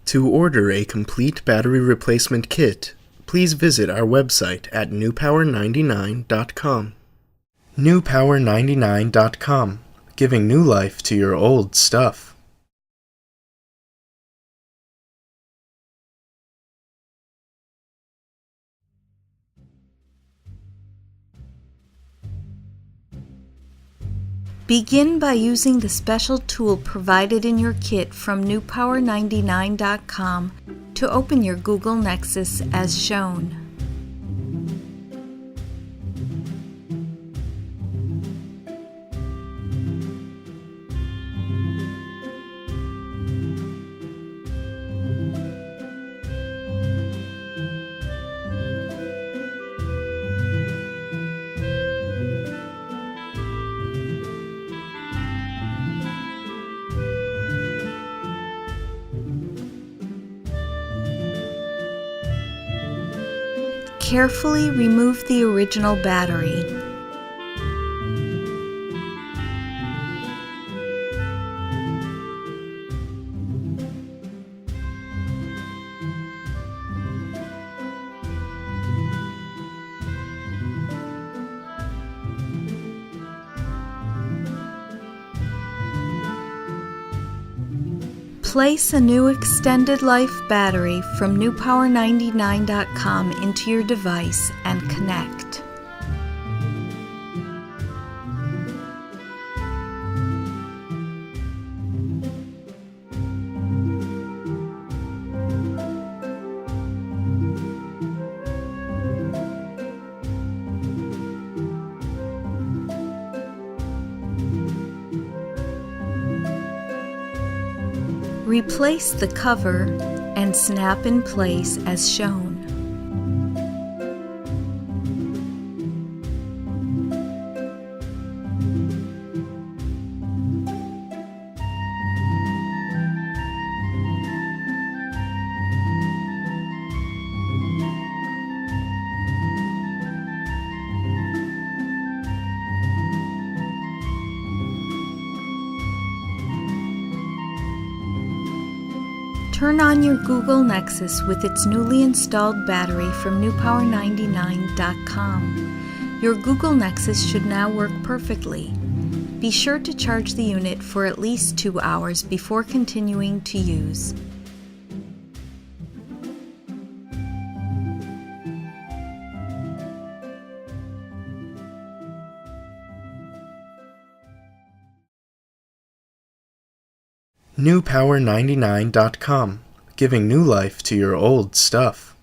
To order a complete battery replacement kit, please visit our website at newpower99.com. newpower99.com, giving new life to your old stuff. Begin by using the special tool provided in your kit from newpower99.com to open your Google Nexus as shown. Carefully remove the original battery. Place a new extended life battery from newpower99.com into your device and connect. Replace the cover and snap in place as shown. Turn on your Google Nexus with its newly installed battery from newpower99.com. Your Google Nexus should now work perfectly. Be sure to charge the unit for at least 2 hours before continuing to use. newpower99.com, giving new life to your old stuff.